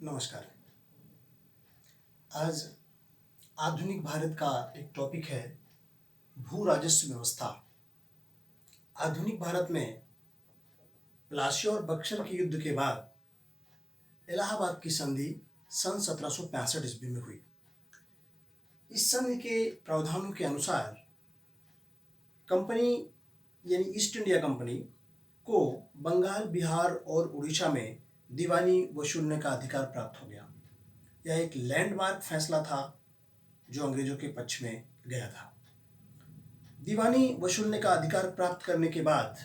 नमस्कार। आज आधुनिक भारत का एक टॉपिक है भू राजस्व व्यवस्था। आधुनिक भारत में प्लासी और बक्सर के युद्ध के बाद इलाहाबाद की संधि सन 1765 ईस्वी में हुई। इस संधि के प्रावधानों के अनुसार कंपनी यानी ईस्ट इंडिया कंपनी को बंगाल, बिहार और उड़ीसा में दीवानी वसूलने का अधिकार प्राप्त हो गया। यह एक लैंडमार्क फैसला था जो अंग्रेजों के पक्ष में गया था। दीवानी वसूलने का अधिकार प्राप्त करने के बाद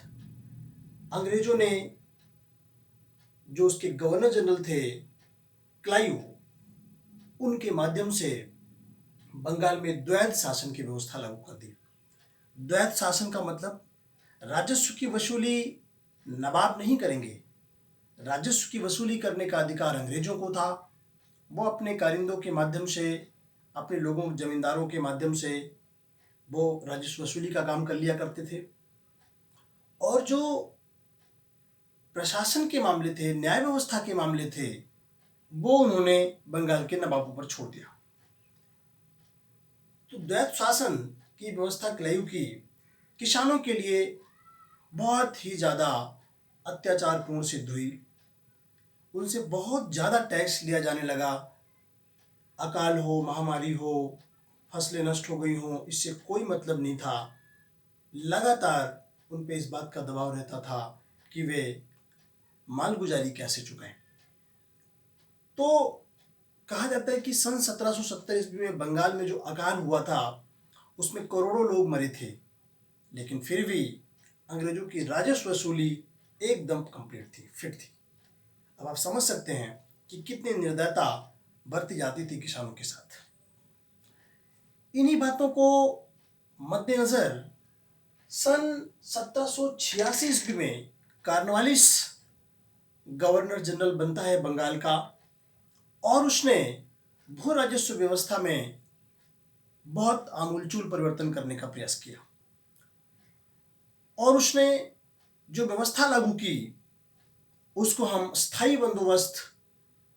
अंग्रेजों ने जो उसके गवर्नर जनरल थे क्लाइव, उनके माध्यम से बंगाल में द्वैध शासन की व्यवस्था लागू कर दी। द्वैध शासन का मतलब राजस्व की वसूली नवाब नहीं करेंगे। राजस्व की वसूली करने का अधिकार अंग्रेजों को था। वो अपने कारिंदों के माध्यम से, अपने लोगों, जमींदारों के माध्यम से वो राजस्व वसूली का काम कर लिया करते थे। और जो प्रशासन के मामले थे, न्याय व्यवस्था के मामले थे, वो उन्होंने बंगाल के नवाबों पर छोड़ दिया। तो द्वैध शासन की व्यवस्था क्लाइव की किसानों के लिए बहुत ही ज़्यादा अत्याचारपूर्ण सिद्ध हुई। उनसे बहुत ज़्यादा टैक्स लिया जाने लगा। अकाल हो, महामारी हो, फसलें नष्ट हो गई हों, इससे कोई मतलब नहीं था। लगातार उन पे इस बात का दबाव रहता था कि वे मालगुजारी कैसे चुकाएं। तो कहा जाता है कि सन 1770 ईस्वी में बंगाल में जो अकाल हुआ था उसमें करोड़ों लोग मरे थे, लेकिन फिर भी अंग्रेजों की राजस्व वसूली एकदम कंप्लीट थी, फिट थी। अब आप समझ सकते हैं कि कितनी निर्दयता बरती जाती थी किसानों के साथ। इन्हीं बातों को मद्देनजर सन 1786 ईस्वी में कॉर्नवालिस गवर्नर जनरल बनता है बंगाल का, और उसने भू राजस्व व्यवस्था में बहुत आमूलचूल परिवर्तन करने का प्रयास किया। और उसने जो व्यवस्था लागू की उसको हम स्थायी बंदोबस्त,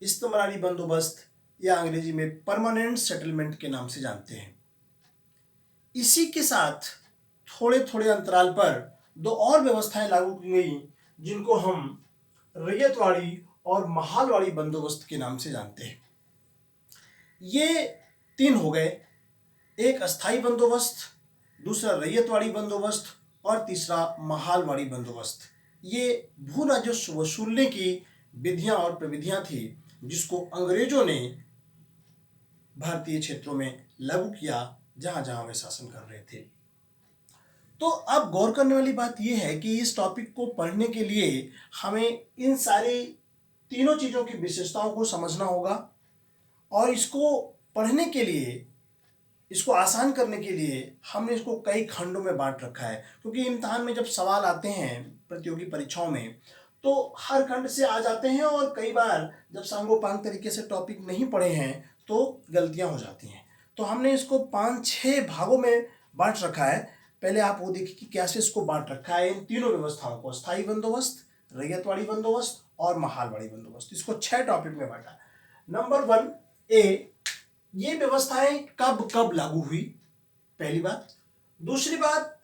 इस्तमरारी बंदोबस्त या अंग्रेजी में परमानेंट सेटलमेंट के नाम से जानते हैं। इसी के साथ थोड़े थोड़े अंतराल पर दो और व्यवस्थाएं लागू की गई जिनको हम रैयतवाड़ी और महालवाड़ी बंदोबस्त के नाम से जानते हैं। ये तीन हो गए, एक अस्थाई बंदोबस्त, दूसरा रैयतवाड़ी बंदोबस्त और तीसरा महालवाड़ी बंदोबस्त। ये भू राजस्व वसूलने की विधियां और प्रविधियां थी जिसको अंग्रेजों ने भारतीय क्षेत्रों में लागू किया जहां जहां वे शासन कर रहे थे। तो अब गौर करने वाली बात यह है कि इस टॉपिक को पढ़ने के लिए हमें इन सारी तीनों चीज़ों की विशेषताओं को समझना होगा, और इसको पढ़ने के लिए, इसको आसान करने के लिए हमने इसको कई खंडों में बांट रखा है। क्योंकि इम्तिहान में जब सवाल आते हैं प्रतियोगी परीक्षाओं में तो हर खंड से आ जाते हैं, और कई बार जब सांगोपांग तरीके से टॉपिक नहीं पढ़े हैं तो गलतियां हो जाती हैं। तो हमने इसको 5-6 भागों में बांट रखा है। पहले आप वो देखिए कि कैसे इसको बांट रखा है, इन तीनों व्यवस्थाओं को, स्थायी बंदोबस्त, रैयतवाड़ी बंदोबस्त और महालवाड़ी बंदोबस्त। इसको 6 टॉपिक में बांटा। नंबर 1 ए, ये व्यवस्थाएं कब कब लागू हुई, पहली बात। दूसरी बात,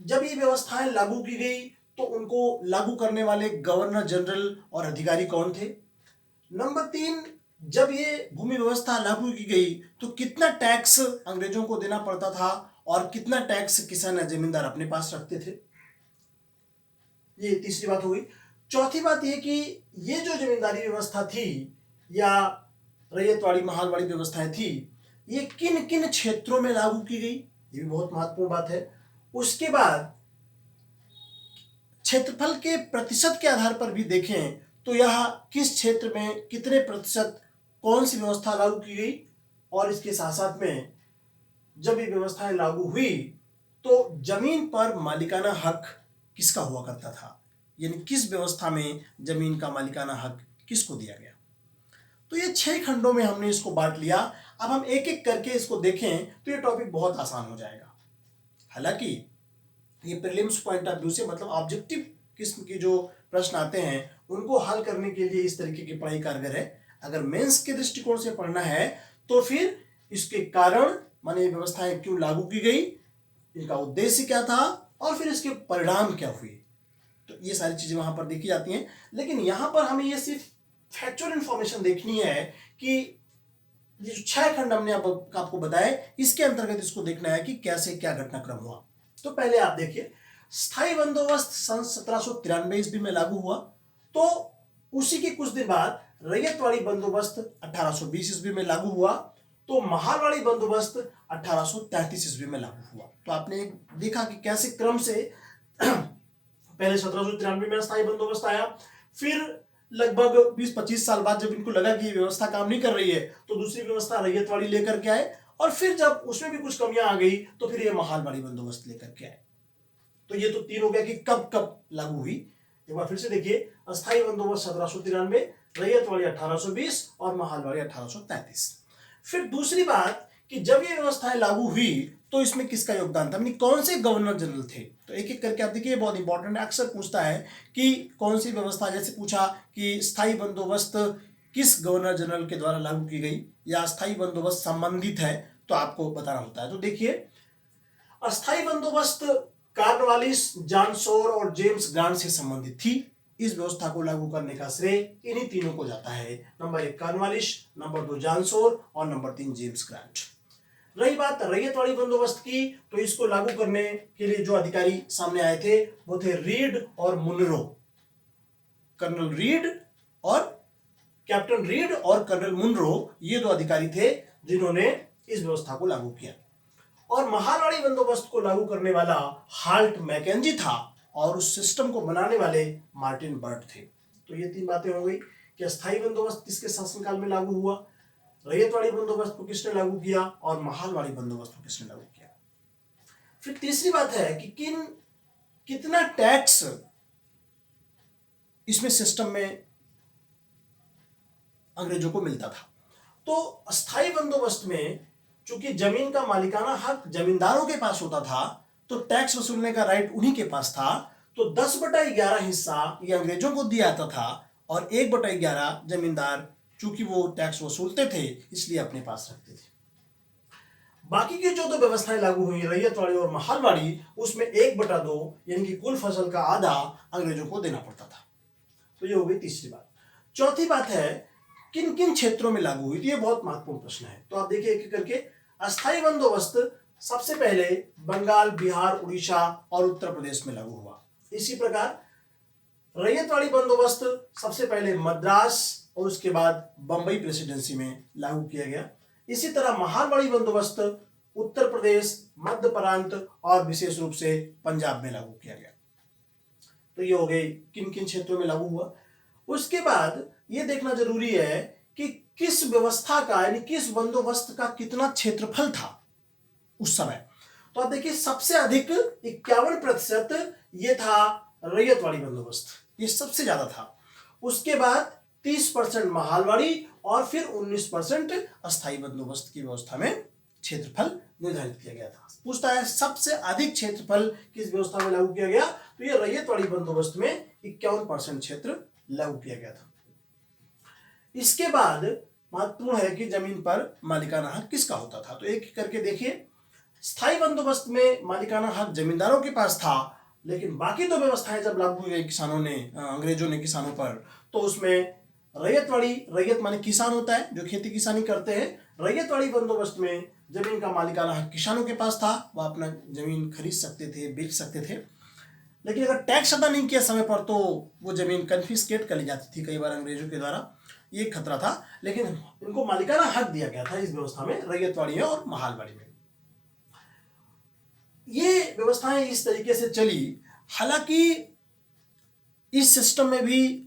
जब ये व्यवस्थाएं लागू की गई तो उनको लागू करने वाले गवर्नर जनरल और अधिकारी कौन थे। नंबर 3, जब ये भूमि व्यवस्था लागू की गई तो कितना टैक्स अंग्रेजों को देना पड़ता था और कितना टैक्स किसान या जमींदार अपने पास रखते थे। ये तीसरी बात हो गई। चौथी बात ये कि ये जो जमींदारी व्यवस्था थी या रैयतवाड़ी महालवाड़ी व्यवस्थाएं थी, ये किन किन क्षेत्रों में लागू की गई, ये भी बहुत महत्वपूर्ण बात है। उसके बाद क्षेत्रफल के प्रतिशत के आधार पर भी देखें तो यह किस क्षेत्र में कितने प्रतिशत कौन सी व्यवस्था लागू की गई, और इसके साथ साथ में जब ये व्यवस्थाएं लागू हुई तो जमीन पर मालिकाना हक किसका हुआ करता था, यानी किस व्यवस्था में जमीन का मालिकाना हक किसको दिया गया। तो ये 6 खंडों में हमने इसको बांट लिया। अब हम एक एक करके इसको देखें तो ये टॉपिक बहुत आसान हो जाएगा। हालांकि ये प्रीलिम्स पॉइंट ऑफ व्यू से, मतलब ऑब्जेक्टिव किस्म के जो प्रश्न आते हैं उनको हल करने के लिए इस तरीके की पढ़ाई कारगर है। अगर मेंस के दृष्टिकोण से पढ़ना है तो फिर इसके कारण माने ये व्यवस्थाएं क्यों लागू की गई, इनका उद्देश्य क्या था और फिर इसके परिणाम क्या हुए, तो ये सारी चीजें वहां पर देखी जाती हैं। लेकिन यहां पर हमें ये सिर्फ फैक्चुअल इंफॉर्मेशन देखनी है कि ये जो 6 खंड हमने आपको बताए इसके अंतर्गत इसको देखना है कि कैसे क्या घटनाक्रम हुआ। तो पहले आप देखिए, स्थायी बंदोबस्त सन 1793 ईस्वी में लागू हुआ, तो उसी के कुछ दिन बाद रैयतवाड़ी बंदोबस्त 1820 ईस्वी में लागू हुआ, तो महालवाड़ी बंदोबस्त 1833 ईस्वी में लागू हुआ। तो आपने देखा कि कैसे क्रम से पहले 1793 में स्थायी बंदोबस्त आया, फिर लगभग 20-25 साल बाद जब इनको लगा कि ये व्यवस्था काम नहीं कर रही है तो दूसरी व्यवस्था रैयतवाड़ी लेकर के आए, और फिर जब उसमें भी कुछ कमियां आ गई तो फिर ये महालवाड़ी बंदोबस्त लेकर के आए। तो ये तो तीन हो गया कि कब कब लागू हुई। एक बार फिर से देखिए, अस्थायी बंदोबस्त 1793, रैयतवाड़ी 1820 और महालवाड़ी 1833। फिर दूसरी बात कि जब ये व्यवस्थाएं लागू हुई तो इसमें किसका योगदान था, कौन से गवर्नर जनरल थे। तो एक एक करके आप देखिए, बहुत इंपॉर्टेंट है, अक्सर पूछता है कि कौन सी व्यवस्था, जैसे पूछा कि स्थायी बंदोबस्त किस गवर्नर जनरल के द्वारा लागू की गई या स्थायी बंदोबस्त संबंधित है, तो आपको बताना होता है। तो देखिए, अस्थायी बंदोबस्त कॉर्नवालिस, जॉन शोर और जेम्स ग्रांट से संबंधित थी। इस व्यवस्था को लागू करने का श्रेय इन्हीं तीनों को जाता है, number 1 Cornwallis, number 2 John Shore और नंबर 3 जेम्स ग्रांट। रही बात रैयतवाड़ी बंदोबस्त की, तो इसको लागू करने के लिए जो अधिकारी सामने आए थे वो थे रीड और मुनरो। कर्नल रीड और कैप्टन रीड और कर्नल मुनरो, ये दो अधिकारी थे जिन्होंने इस व्यवस्था को लागू किया। और महालवाड़ी बंदोबस्त को लागू करने वाला हाल्ट मैकेंजी था और उस सिस्टम को बनाने वाले मार्टिन बर्ट थे। तो ये तीन बातें हो गई कि अस्थायी बंदोबस्त किसके शासनकाल में लागू हुआ, रैयतवाड़ी बंदोबस्त को किसने लागू किया और महालवाड़ी बंदोबस्त को किसने लागू किया। फिर तीसरी बात है कि कितना टैक्स इसमें सिस्टम में अंग्रेजों को मिलता था। तो अस्थायी बंदोबस्त में चूंकि जमीन का मालिकाना हक जमींदारों के पास होता था, तो टैक्स वसूलने का राइट उन्हीं के पास था। तो 10/11 हिस्सा ये अंग्रेजों को दिया जाता था और 1/11 जमींदार, चूंकि वो टैक्स वसूलते थे इसलिए अपने पास रखते थे। बाकी की जो दो व्यवस्थाएं लागू हुई, रैयतवाड़ी और महालवाड़ी, उसमें 1/2 यानी कि कुल फसल का आधा अंग्रेजों को देना पड़ता था। तो ये हो गई तीसरी बात। चौथी बात है किन किन क्षेत्रों में लागू हुई, तो ये बहुत महत्वपूर्ण प्रश्न है। तो आप देखिए एक एक करके। अस्थायी बंदोबस्त सबसे पहले बंगाल, बिहार, उड़ीसा और उत्तर प्रदेश में लागू हुआ। इसी प्रकार रैयतवाड़ी बंदोबस्त सबसे पहले मद्रास और उसके बाद बंबई प्रेसिडेंसी में लागू किया गया। इसी तरह महालवाड़ी बंदोबस्त उत्तर प्रदेश, मध्य प्रांत और विशेष रूप से पंजाब में लागू किया गया। तो ये हो गए किन किन क्षेत्रों में लागू हुआ। उसके बाद ये देखना जरूरी है कि किस व्यवस्था का यानी किस बंदोबस्त का कितना क्षेत्रफल था उस समय। तो आप देखिए, सबसे अधिक 51% ये था रैयतवाड़ी बंदोबस्त, ये सबसे ज्यादा था। उसके बाद 30% महालवाड़ी और फिर 19% अस्थायी बंदोबस्त की व्यवस्था में क्षेत्रफल निर्धारित किया गया था। पूछता है सबसे अधिक क्षेत्रफल किस व्यवस्था में लागू किया गया, तो ये रैयतवाड़ी बंदोबस्त में 51% क्षेत्र लागू किया गया था। इसके बाद महत्वपूर्ण है कि जमीन पर मालिकाना हक किसका होता था। तो एक करके देखिए, स्थायी बंदोबस्त में मालिकाना हक जमींदारों के पास था, लेकिन बाकी दो व्यवस्थाएं जब लागू हुई किसानों ने, अंग्रेजों ने किसानों पर, तो उसमें रैयतवाड़ी, रैयत माने किसान होता है जो खेती किसानी करते हैं, रैयतवाड़ी बंदोबस्त में जमीन का मालिकाना हक किसानों के पास था, वह अपना जमीन खरीद सकते थे, बेच सकते थे। लेकिन अगर टैक्स अदा नहीं किया समय पर तो वो जमीन कन्फिस्केट कर ली जाती थी कई बार अंग्रेजों के द्वारा, ये खतरा था। लेकिन इनको मालिकाना हक दिया गया था इस व्यवस्था में, रैयतवाड़ी में और महालवाड़ी में। ये व्यवस्थाएं इस तरीके से चली। हालांकि इस सिस्टम में भी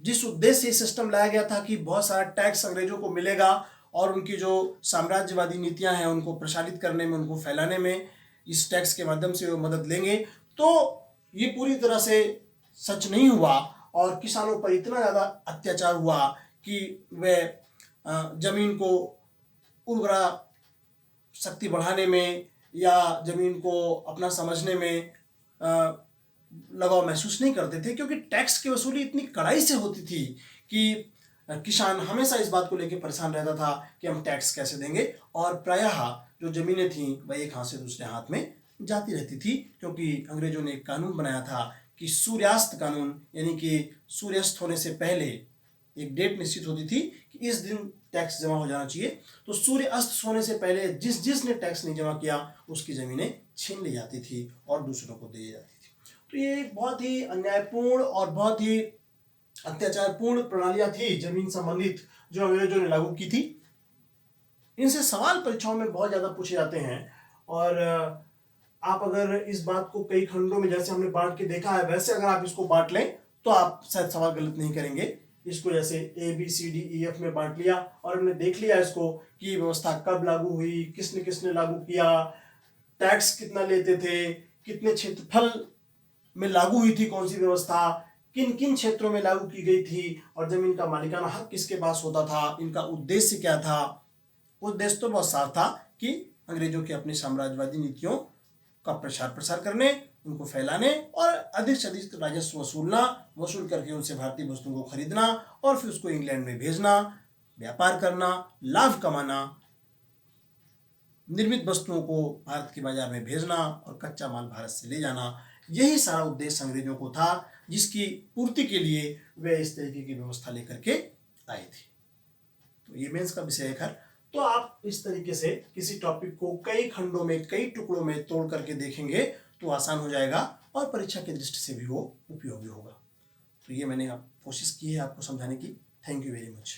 जिस उद्देश्य से सिस्टम लाया गया था कि बहुत सारा टैक्स अंग्रेजों को मिलेगा और उनकी जो साम्राज्यवादी नीतियां हैं उनको प्रसारित करने में, उनको फैलाने में इस टैक्स के माध्यम से वो मदद लेंगे, तो ये पूरी तरह से सच नहीं हुआ और किसानों पर इतना ज़्यादा अत्याचार हुआ कि वे जमीन को उर्वरा शक्ति बढ़ाने में या जमीन को अपना समझने में लगाव महसूस नहीं करते थे, क्योंकि टैक्स की वसूली इतनी कड़ाई से होती थी कि किसान हमेशा इस बात को लेकर परेशान रहता था कि हम टैक्स कैसे देंगे, और प्रायः जो जमीनें थीं वह एक हाथ से दूसरे हाथ में जाती रहती थी, क्योंकि अंग्रेजों ने एक कानून बनाया था कि सूर्यास्त कानून, यानी कि सूर्यास्त होने से पहले एक डेट निश्चित होती थी कि इस दिन टैक्स जमा हो जाना चाहिए। तो सूर्य अस्त होने से पहले जिसने टैक्स नहीं जमा किया उसकी ज़मीनें छीन ली जाती थी और दूसरों को दी जाती थी। तो ये बहुत ही अन्यायपूर्ण और बहुत ही अत्याचारपूर्ण प्रणालियां थी जमीन संबंधित जो अंग्रेजों ने लागू की थी। इनसे सवाल परीक्षाओं में बहुत ज़्यादा पूछे जाते हैं, और आप अगर इस बात को कई खंडों में जैसे हमने बांट के देखा है, वैसे अगर आप इसको बांट लें तो आप शायद सवाल गलत नहीं करेंगे। इसको जैसे ABCDEF में बांट लिया और हमने देख लिया इसको कि व्यवस्था कब लागू हुई, किसने किसने लागू किया, टैक्स कितना लेते थे, कितने क्षेत्रफल में लागू हुई थी कौन सी व्यवस्था, किन किन क्षेत्रों में लागू की गई थी, और जमीन का मालिकाना हक किसके पास होता था, इनका उद्देश्य क्या था। उद्देश्य तो बहुत साफ था कि अंग्रेजों की अपनी साम्राज्यवादी नीतियों का प्रचार प्रसार करने, उनको फैलाने और अधिक से अधिक राजस्व वसूल करके उनसे भारतीय वस्तुओं को खरीदना और फिर उसको इंग्लैंड में भेजना, व्यापार करना, लाभ कमाना, निर्मित वस्तुओं को भारत के बाजार में भेजना और कच्चा माल भारत से ले जाना। यही सारा उद्देश्य अंग्रेजों को था, जिसकी पूर्ति के लिए वे इस तरीके की व्यवस्था लेकर के आए थे। तो ये मेंस का विषय है। खैर, तो आप इस तरीके से किसी टॉपिक को कई खंडों में, कई टुकड़ों में तोड़ करके देखेंगे तो आसान हो जाएगा और परीक्षा की दृष्टि से भी वो उपयोगी होगा। तो ये मैंने कोशिश की है आपको समझाने की। Thank you very much.